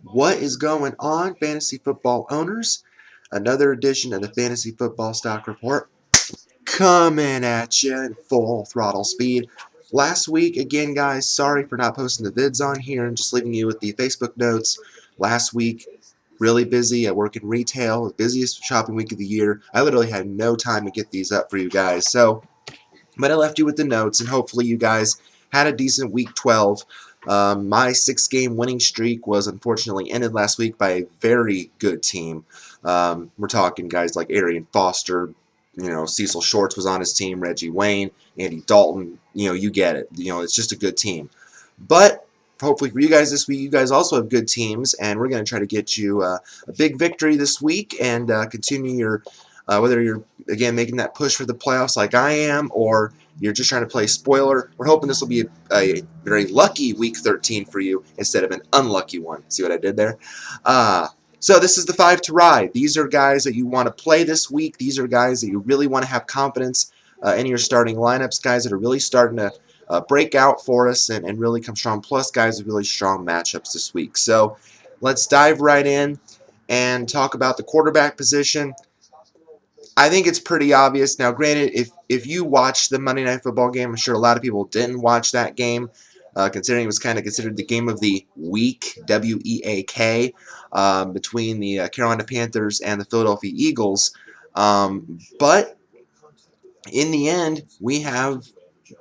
What is going on, fantasy football owners? Another edition of the Fantasy Football Stock Report coming at you in full throttle speed. Last week, again, guys, sorry for not posting the vids on here and just leaving you with the Facebook notes. Last week, really busy. I work in retail, the busiest shopping week of the year. I literally had no time to get these up for you guys. But I left you with the notes, and hopefully you guys had a decent week 12. My 6-game winning streak was unfortunately ended last week by a very good team. We're talking guys like Arian Foster, Cecil Shorts was on his team, Reggie Wayne, Andy Dalton. You get it. It's just a good team. But hopefully for you guys this week, you guys also have good teams, and we're going to try to get you a big victory this week and continue your whether you're, again, making that push for the playoffs like I am, or you're just trying to play spoiler. We're hoping this will be a very lucky Week 13 for you instead of an unlucky one. See what I did there? So this is the 5 to ride. These are guys that you want to play this week. These are guys that you really want to have confidence in your starting lineups, guys that are really starting to break out for us and really come strong, plus guys with really strong matchups this week. So let's dive right in and talk about the quarterback position. I think it's pretty obvious. Now, granted, if you watched the Monday Night Football game, I'm sure a lot of people didn't watch that game, considering it was kind of considered the game of the week, W-E-A-K, between the Carolina Panthers and the Philadelphia Eagles. But in the end, we have,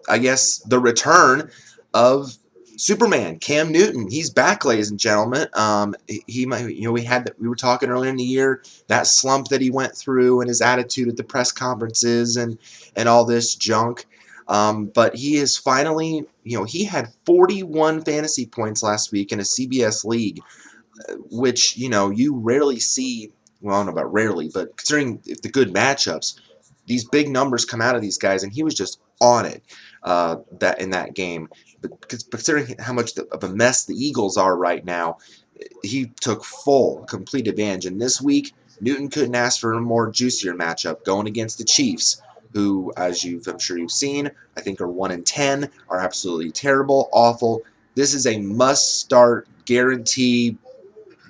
I guess, the return of Superman, Cam Newton. He's back, ladies and gentlemen. He might, we were talking earlier in the year, that slump that he went through and his attitude at the press conferences and all this junk. But he is finally, he had 41 fantasy points last week in a CBS league, which, you rarely see. Well, I don't know about rarely, but considering the good matchups, these big numbers come out of these guys, and he was just on it in that game. But considering how much of a mess the Eagles are right now, he took full, complete advantage. And this week, Newton couldn't ask for a more juicier matchup going against the Chiefs, who, as I'm sure you've seen, I think are 1-10, are absolutely terrible, awful. This is a must-start guarantee.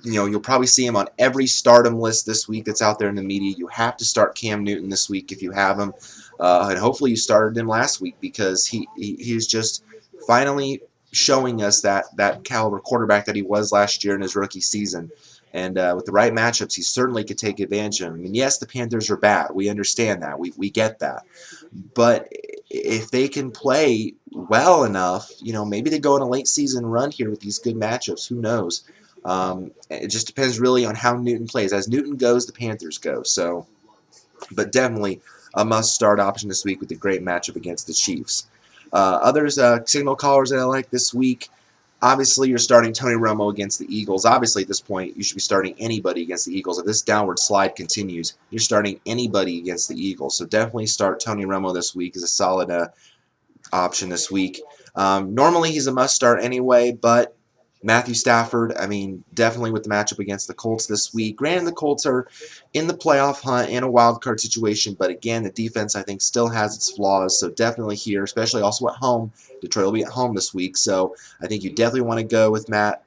You'll probably see him on every stardom list this week that's out there in the media. You have to start Cam Newton this week if you have him. And hopefully you started him last week, because he's just finally showing us that caliber quarterback that he was last year in his rookie season. And with the right matchups, he certainly could take advantage of him. I mean, yes, the Panthers are bad. We understand that. We get that. But if they can play well enough, maybe they go on a late season run here with these good matchups. Who knows? It just depends really on how Newton plays. As Newton goes, the Panthers go. So, but definitely a must-start option this week with a great matchup against the Chiefs. Others, signal callers that I like this week, obviously you're starting Tony Romo against the Eagles. Obviously at this point you should be starting anybody against the Eagles. If this downward slide continues, you're starting anybody against the Eagles. So definitely start Tony Romo this week as a solid option this week. Normally he's a must-start anyway, but Matthew Stafford, I mean, definitely with the matchup against the Colts this week. Granted, the Colts are in the playoff hunt in a wild card situation, but again, the defense, I think, still has its flaws, so definitely here, especially also at home. Detroit will be at home this week, so I think you definitely want to go with Matt.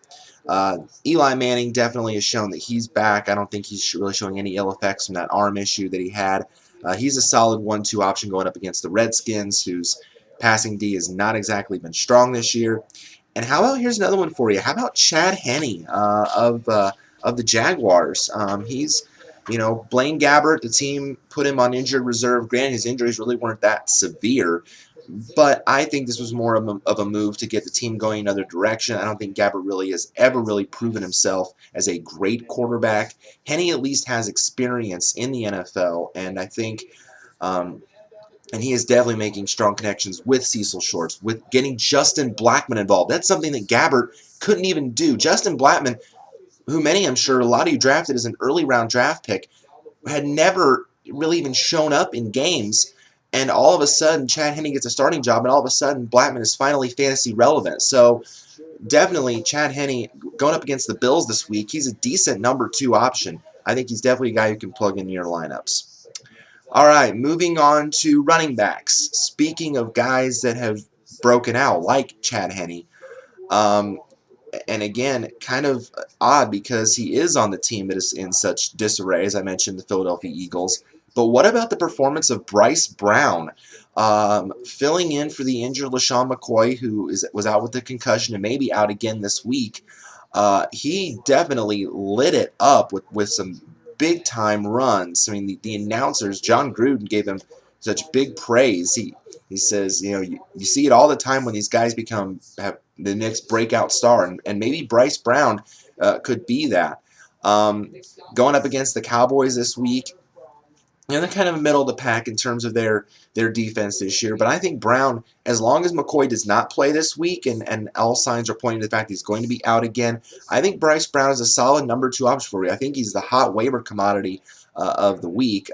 Eli Manning definitely has shown that he's back. I don't think he's really showing any ill effects from that arm issue that he had. He's a solid 1-2 option going up against the Redskins, whose passing D has not exactly been strong this year. And how about, here's another one for you. How about Chad Henne of the Jaguars? He's, Blaine Gabbert, the team put him on injured reserve. Granted, his injuries really weren't that severe, but I think this was more of a move to get the team going another direction. I don't think Gabbert really has ever really proven himself as a great quarterback. Henne at least has experience in the NFL, and I think and he is definitely making strong connections with Cecil Shorts, with getting Justin Blackmon involved. That's something that Gabbert couldn't even do. Justin Blackmon, who many, I'm sure, a lot of you drafted as an early round draft pick, had never really even shown up in games. And all of a sudden, Chad Henne gets a starting job, and all of a sudden, Blackmon is finally fantasy relevant. So definitely, Chad Henne going up against the Bills this week, he's a decent number 2 option. I think he's definitely a guy you can plug in your lineups. All right, moving on to running backs. Speaking of guys that have broken out, like Chad Henne, And again, kind of odd because he is on the team that is in such disarray, as I mentioned, the Philadelphia Eagles. But what about the performance of Bryce Brown, filling in for the injured LaShawn McCoy, who was out with a concussion and may be out again this week? He definitely lit it up with some big-time runs. I mean, the announcers, John Gruden, gave him such big praise. He says, you see it all the time when these guys have the next breakout star, and maybe Bryce Brown could be that. Going up against the Cowboys this week, they're kind of middle of the pack in terms of their defense this year. But I think Brown, as long as McCoy does not play this week, and all signs are pointing to the fact he's going to be out again, I think Bryce Brown is a solid number 2 option for you. I think he's the hot waiver commodity of the week.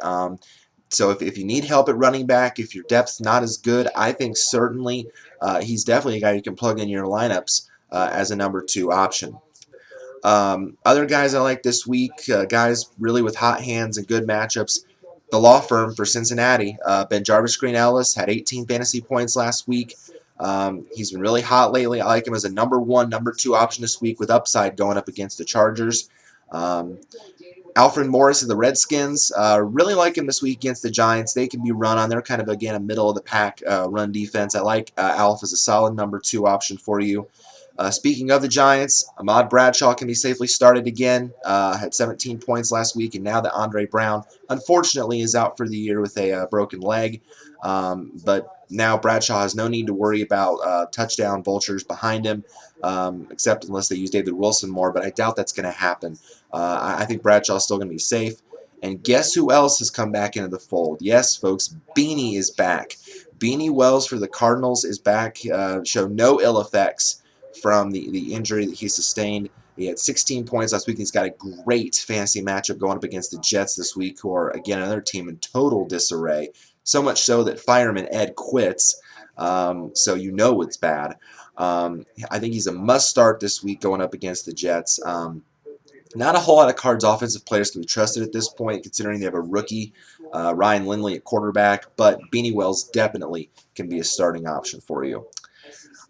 So if you need help at running back, if your depth's not as good, I think certainly he's definitely a guy you can plug in your lineups as a number 2 option. Other guys I like this week, guys really with hot hands and good matchups. The law firm for Cincinnati, Ben Jarvis Green Ellis, had 18 fantasy points last week. He's been really hot lately. I like him as a number 1, number 2 option this week with upside going up against the Chargers. Alfred Morris of the Redskins, really like him this week against the Giants. They can be run on. They're kind of, again, a middle-of-the-pack run defense. I like Alf as a solid number 2 option for you. Speaking of the Giants, Ahmad Bradshaw can be safely started again. Had 17 points last week, and now that Andre Brown, unfortunately, is out for the year with a broken leg. But now Bradshaw has no need to worry about touchdown vultures behind him, except unless they use David Wilson more, but I doubt that's going to happen. I think Bradshaw's still going to be safe. And guess who else has come back into the fold? Yes, folks, Beanie is back. Beanie Wells for the Cardinals is back. Showed no ill effects from the injury that he sustained. He had 16 points last week. He's got a great fantasy matchup going up against the Jets this week, who are, again, another team in total disarray. So much so that Fireman Ed quits, so you know it's bad. I think he's a must-start this week going up against the Jets. Not a whole lot of Cards offensive players can be trusted at this point, considering they have a rookie, Ryan Lindley, at quarterback, but Beanie Wells definitely can be a starting option for you.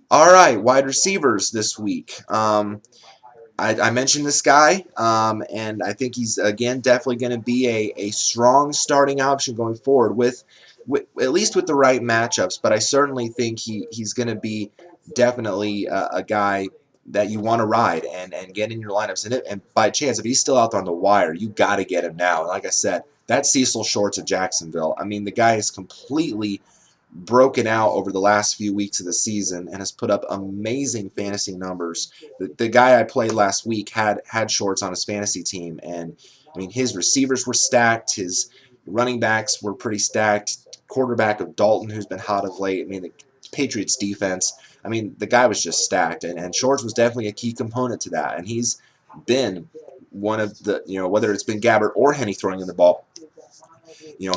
All right, wide receivers this week. I mentioned this guy, and I think he's, again, definitely going to be a strong starting option going forward with at least with the right matchups, but I certainly think he's going to be definitely a guy that you want to ride and get in your lineups. And by chance, if he's still out there on the wire, you got to get him now. And like I said, that's Cecil Shorts of Jacksonville. I mean, the guy is completely broken out over the last few weeks of the season and has put up amazing fantasy numbers. The guy I played last week had Shorts on his fantasy team, and I mean, his receivers were stacked, his running backs were pretty stacked, quarterback of Dalton, who's been hot of late. I mean, the Patriots defense, I mean, the guy was just stacked, and Shorts was definitely a key component to that, and he's been one of the, whether it's been Gabbert or Henny throwing in the ball,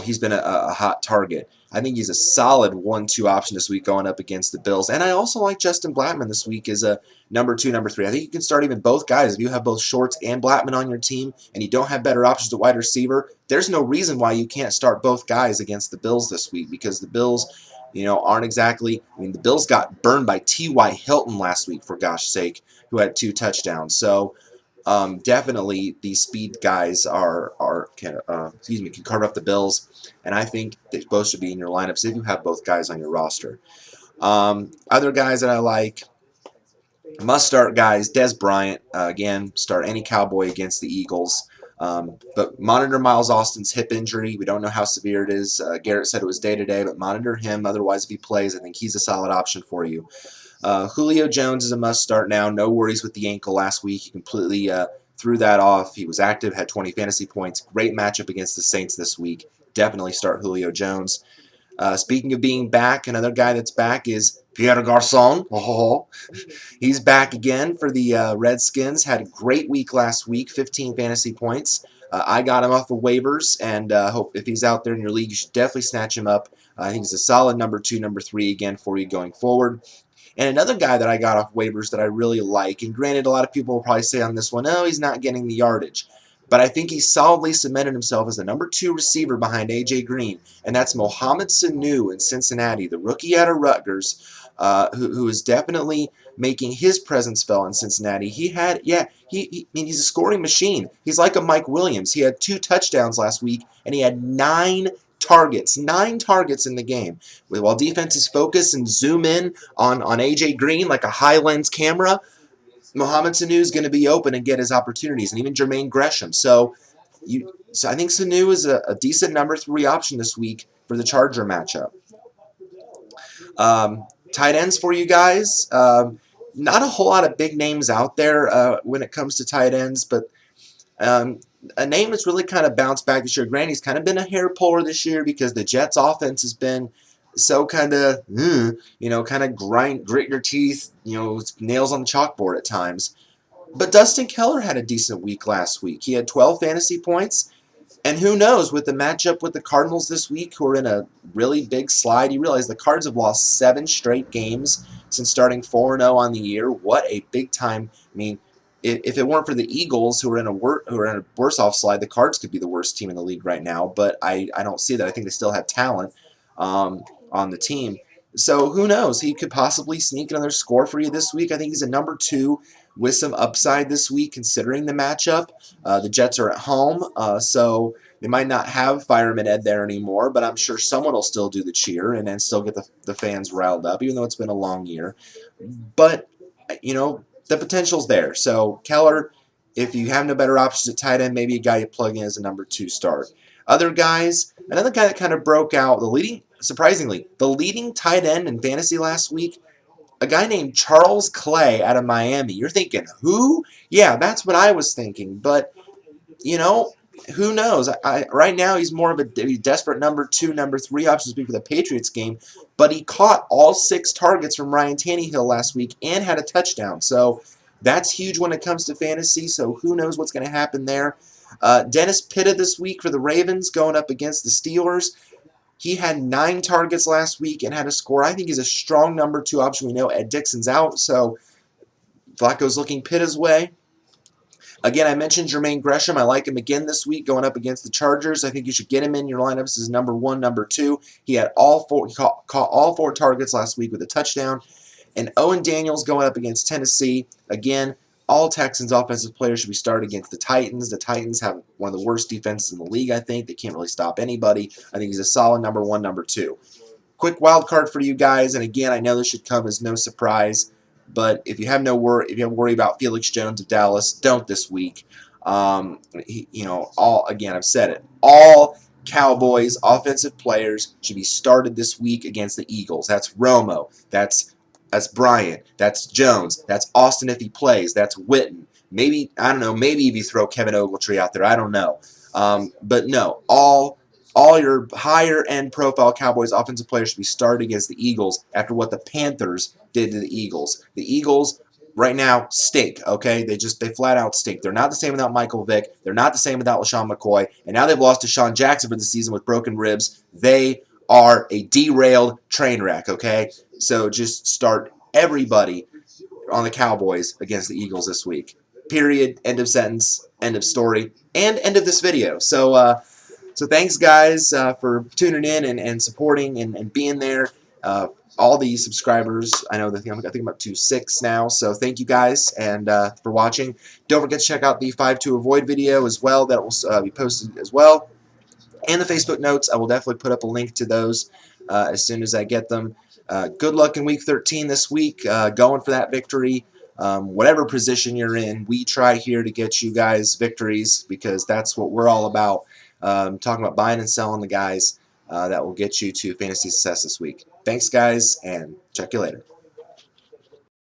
he's been a hot target. I think he's a solid 1-2 option this week going up against the Bills. And I also like Justin Blackmon this week as a number 2, number 3. I think you can start even both guys. If you have both Shorts and Blackmon on your team and you don't have better options at wide receiver, there's no reason why you can't start both guys against the Bills this week, because the Bills, aren't exactly, the Bills got burned by T.Y. Hilton last week, for gosh sake, who had 2 touchdowns. So definitely these speed guys can carve up the Bills, and I think they both should be in your lineups if you have both guys on your roster. Other guys that I like, must-start guys, Dez Bryant, again, start any Cowboy against the Eagles. But monitor Miles Austin's hip injury. We don't know how severe it is. Garrett said it was day-to-day, but monitor him. Otherwise, if he plays, I think he's a solid option for you. Julio Jones is a must-start now. No worries with the ankle last week. He completely threw that off. He was active, had 20 fantasy points. Great matchup against the Saints this week. Definitely start Julio Jones. Speaking of being back, another guy that's back is Pierre Garçon. Oh, he's back again for the Redskins. Had a great week last week, 15 fantasy points. I got him off the waivers, and hope if he's out there in your league, you should definitely snatch him up. I think he's a solid number 2, number 3 again for you going forward. And another guy that I got off waivers that I really like, and granted, a lot of people will probably say on this one, oh, he's not getting the yardage. But I think he solidly cemented himself as the number 2 receiver behind A.J. Green, and that's Mohamed Sanu in Cincinnati, the rookie out of Rutgers, who has definitely making his presence felt in Cincinnati. He had, yeah, I mean, he's a scoring machine. He's like a Mike Williams. He had 2 touchdowns last week, and he had 9 targets. 9 targets in the game. While defenses focus and zoom in on A.J. Green like a high-lens camera, Mohamed Sanu is going to be open and get his opportunities, and even Jermaine Gresham. So I think Sanu is a decent number 3 option this week for the Charger matchup. Tight ends for you guys. Not a whole lot of big names out there when it comes to tight ends, but a name that's really kind of bounced back this year. Granted, he's kind of been a hair puller this year because the Jets' offense has been so kind of, kind of grit your teeth, nails on the chalkboard at times. But Dustin Keller had a decent week last week. He had 12 fantasy points. And who knows, with the matchup with the Cardinals this week, who are in a really big slide, you realize the Cards have lost 7 straight games since starting 4-0 on the year. What a big time. I mean, if it weren't for the Eagles, who are in a worse off slide, the Cards could be the worst team in the league right now. But I don't see that. I think they still have talent on the team. So who knows? He could possibly sneak another score for you this week. I think he's a number 2 with some upside this week considering the matchup. The Jets are at home, so they might not have Fireman Ed there anymore, but I'm sure someone will still do the cheer and then still get the fans riled up, even though it's been a long year. But, the potential's there. So Keller, if you have no better options at tight end, maybe a guy you plug in as a number 2 start. Other guys, another guy that kind of broke out, surprisingly, the leading tight end in fantasy last week, a guy named Charles Clay out of Miami. You're thinking, who? Yeah, that's what I was thinking. But, who knows? Right now, he's more of a desperate number 2, number 3 option to be for the Patriots game. But he caught all 6 targets from Ryan Tannehill last week and had a touchdown. So that's huge when it comes to fantasy. So who knows what's going to happen there. Dennis Pitta this week for the Ravens going up against the Steelers. He had 9 targets last week and had a score. I think he's a strong number 2 option. We know Ed Dixon's out, so Flacco's looking Pitta's way. Again, I mentioned Jermaine Gresham. I like him again this week going up against the Chargers. I think you should get him in your lineups as number 1, number 2. He had he caught all 4 targets last week with a touchdown. And Owen Daniels going up against Tennessee. Again, all Texans offensive players should be started against the Titans. The Titans have one of the worst defenses in the league, I think. They can't really stop anybody. I think he's a solid number 1, number 2. Quick wild card for you guys, and again, I know this should come as no surprise, but if you have worry about Felix Jones of Dallas, don't this week. Again, I've said it. All Cowboys offensive players should be started this week against the Eagles. That's Romo. That's Bryant. That's Jones. That's Austin if he plays. That's Witten. Maybe, I don't know, maybe if you throw Kevin Ogletree out there. I don't know. But no, all your higher-end profile Cowboys offensive players should be started against the Eagles after what the Panthers did to the Eagles. The Eagles, right now, stink, okay? They flat out stink. They're not the same without Michael Vick. They're not the same without LaShawn McCoy. And now they've lost to Deshaun Jackson for the season with broken ribs. They are a derailed train wreck, okay? So just start everybody on the Cowboys against the Eagles this week. Period. End of sentence. End of story. And end of this video. So thanks, guys, for tuning in and supporting and being there. All these subscribers, I know that I think I'm up to 6 now. So thank you guys and for watching. Don't forget to check out the 5 to Avoid video as well. That will be posted as well. And the Facebook notes. I will definitely put up a link to those as soon as I get them. Good luck in Week 13 this week. Going for that victory. Whatever position you're in, we try here to get you guys victories because that's what we're all about. Talking about buying and selling the guys that will get you to fantasy success this week. Thanks, guys, and check you later.